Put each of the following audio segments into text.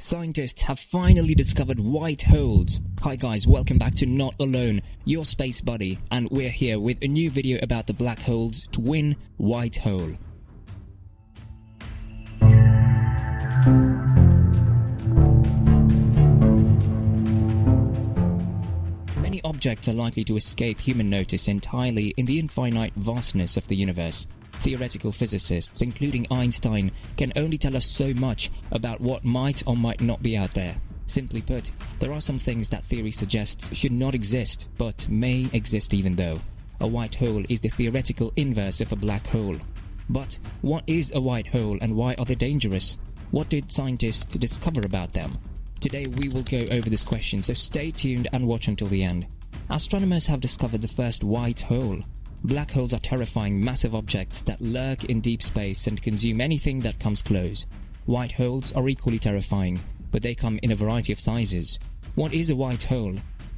Scientists have finally discovered white holes. Hi guys, welcome back to Not Alone, your space buddy, and we're here with a new video about the black hole's twin white hole. Many objects are likely to escape human notice entirely in the infinite vastness of the universe. Theoretical physicists, including Einstein, can only tell us so much about what might or might not be out there. Simply put, there are some things that theory suggests should not exist, but may exist even though. A white hole is the theoretical inverse of a black hole. But what is a white hole and why are they dangerous? What did scientists discover about them? Today we will go over this question, so stay tuned and watch until the end. Astronomers have discovered the first white hole. Black holes are terrifying, massive objects that lurk in deep space and consume anything that comes close. White holes are equally terrifying, but they come in a variety of sizes. What is a white hole?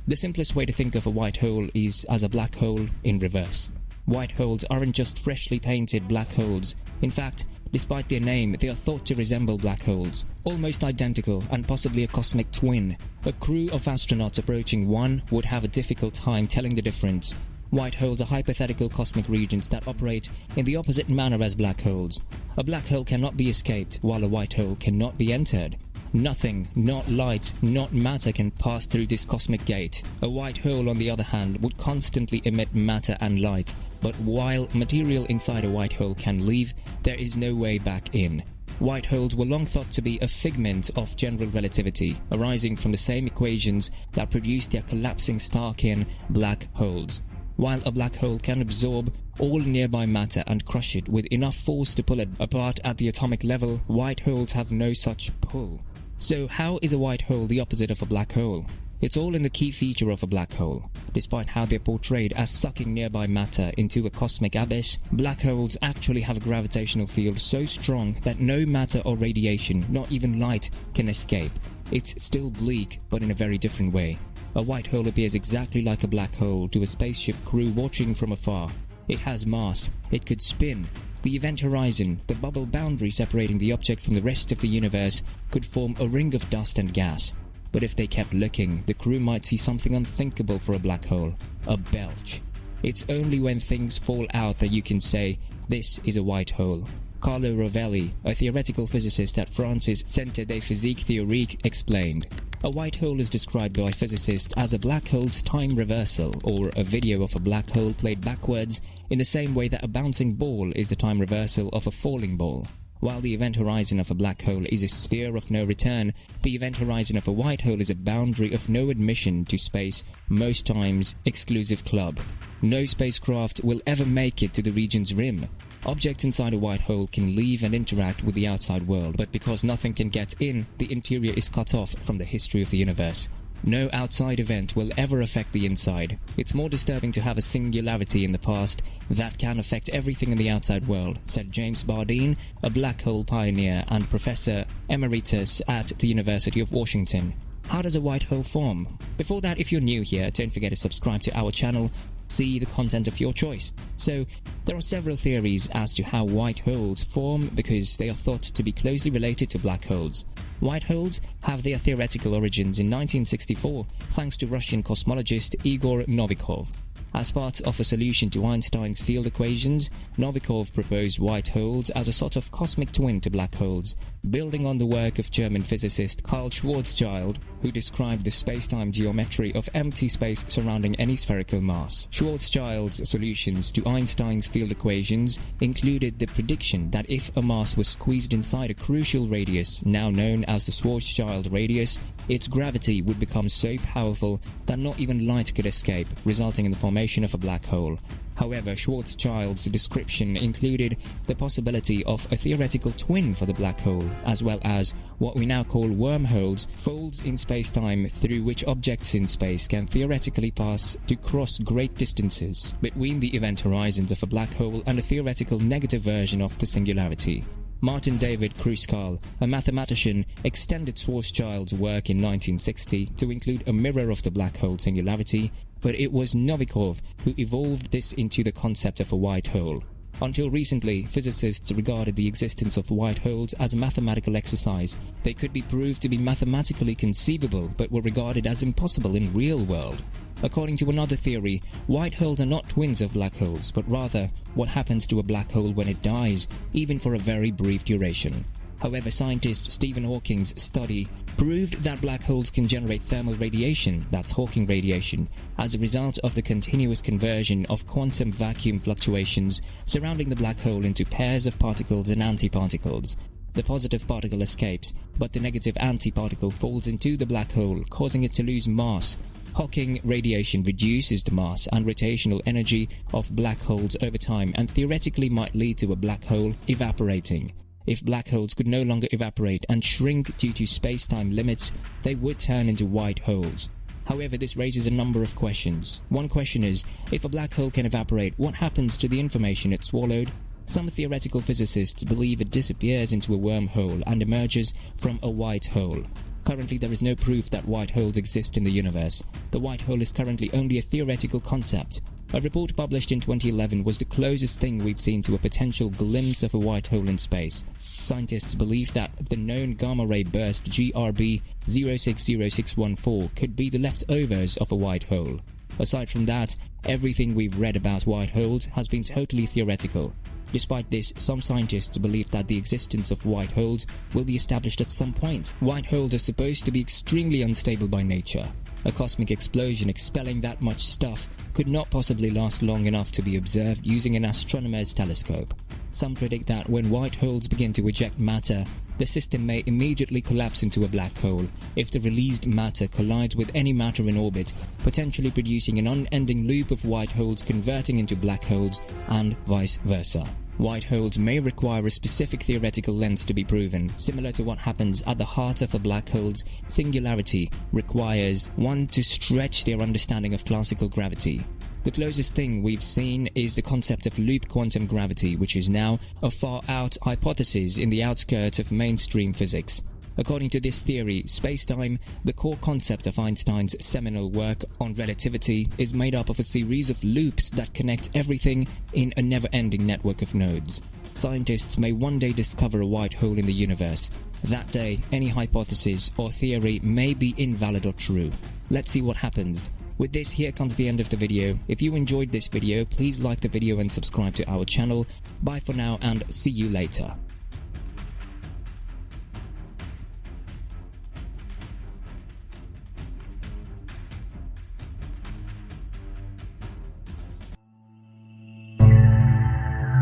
The simplest way to think of a white hole is as a black hole in reverse. White holes aren't just freshly painted black holes. In fact, despite their name, they are thought to resemble black holes, almost identical and possibly a cosmic twin. A crew of astronauts approaching one would have a difficult time telling the difference. White holes are hypothetical cosmic regions that operate in the opposite manner as black holes. A black hole cannot be escaped, while a white hole cannot be entered. Nothing, not light, not matter can pass through this cosmic gate. A white hole, on the other hand, would constantly emit matter and light, but while material inside a white hole can leave, there is no way back in. White holes were long thought to be a figment of general relativity, arising from the same equations that produced their collapsing star-kin black holes. While a black hole can absorb all nearby matter and crush it with enough force to pull it apart at the atomic level, white holes have no such pull. So how is a white hole the opposite of a black hole? It's all in the key feature of a black hole. Despite how they're portrayed as sucking nearby matter into a cosmic abyss, black holes actually have a gravitational field so strong that no matter or radiation, not even light, can escape. It's still bleak, but in a very different way. A white hole appears exactly like a black hole to a spaceship crew watching from afar. It has mass, it could spin. The event horizon, the bubble boundary separating the object from the rest of the universe, could form a ring of dust and gas. But if they kept looking, the crew might see something unthinkable for a black hole: a belch. It's only when things fall out that you can say, this is a white hole. Carlo Rovelli, a theoretical physicist at France's Centre de Physique Théorique, explained, "A white hole is described by physicists as a black hole's time reversal, or a video of a black hole played backwards in the same way that a bouncing ball is the time reversal of a falling ball. While the event horizon of a black hole is a sphere of no return, the event horizon of a white hole is a boundary of no admission to space, most times exclusive club. No spacecraft will ever make it to the region's rim. Objects inside a white hole can leave and interact with the outside world, but because nothing can get in, the interior is cut off from the history of the universe. No outside event will ever affect the inside. It's more disturbing to have a singularity in the past that can affect everything in the outside world," said James Bardeen, a black hole pioneer and professor emeritus at the University of Washington. How does a white hole form? Before that, if you're new here, don't forget to subscribe to our channel. See the content of your choice. So, there are several theories as to how white holes form because they are thought to be closely related to black holes. White holes have their theoretical origins in 1964 thanks to Russian cosmologist Igor Novikov. As part of a solution to Einstein's field equations, Novikov proposed white holes as a sort of cosmic twin to black holes, building on the work of German physicist Karl Schwarzschild, who described the space-time geometry of empty space surrounding any spherical mass. Schwarzschild's solutions to Einstein's field equations included the prediction that if a mass was squeezed inside a crucial radius, now known as the Schwarzschild radius, its gravity would become so powerful that not even light could escape, resulting in the formation of a black hole. However, Schwarzschild's description included the possibility of a theoretical twin for the black hole, as well as what we now call wormholes, folds in space-time through which objects in space can theoretically pass to cross great distances between the event horizons of a black hole and a theoretical negative version of the singularity. Martin David Kruskal, a mathematician, extended Schwarzschild's work in 1960 to include a mirror of the black hole singularity, but it was Novikov who evolved this into the concept of a white hole. Until recently, physicists regarded the existence of white holes as a mathematical exercise. They could be proved to be mathematically conceivable, but were regarded as impossible in real world. According to another theory, white holes are not twins of black holes, but rather what happens to a black hole when it dies, even for a very brief duration. However, scientist Stephen Hawking's study proved that black holes can generate thermal radiation, that's Hawking radiation, as a result of the continuous conversion of quantum vacuum fluctuations surrounding the black hole into pairs of particles and antiparticles. The positive particle escapes, but the negative antiparticle falls into the black hole, causing it to lose mass. Hawking radiation reduces the mass and rotational energy of black holes over time and theoretically might lead to a black hole evaporating. If black holes could no longer evaporate and shrink due to space-time limits, they would turn into white holes. However, this raises a number of questions. One question is, if a black hole can evaporate, what happens to the information it swallowed? Some theoretical physicists believe it disappears into a wormhole and emerges from a white hole. Currently, there is no proof that white holes exist in the universe. The white hole is currently only a theoretical concept. A report published in 2011 was the closest thing we've seen to a potential glimpse of a white hole in space. Scientists believe that the known gamma-ray burst GRB 060614 could be the leftovers of a white hole. Aside from that, everything we've read about white holes has been totally theoretical. Despite this, some scientists believe that the existence of white holes will be established at some point. White holes are supposed to be extremely unstable by nature. A cosmic explosion expelling that much stuff could not possibly last long enough to be observed using an astronomer's telescope. Some predict that when white holes begin to eject matter, the system may immediately collapse into a black hole if the released matter collides with any matter in orbit, potentially producing an unending loop of white holes converting into black holes and vice versa. White holes may require a specific theoretical length to be proven, similar to what happens at the heart of a black hole's singularity requires one to stretch their understanding of classical gravity. The closest thing we've seen is the concept of loop quantum gravity, which is now a far-out hypothesis in the outskirts of mainstream physics. According to this theory, space-time, the core concept of Einstein's seminal work on relativity, is made up of a series of loops that connect everything in a never-ending network of nodes. Scientists may one day discover a white hole in the universe. That day, any hypothesis or theory may be invalid or true. Let's see what happens. With this, here comes the end of the video. If you enjoyed this video, please like the video and subscribe to our channel. Bye for now and see you later.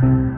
Thank you.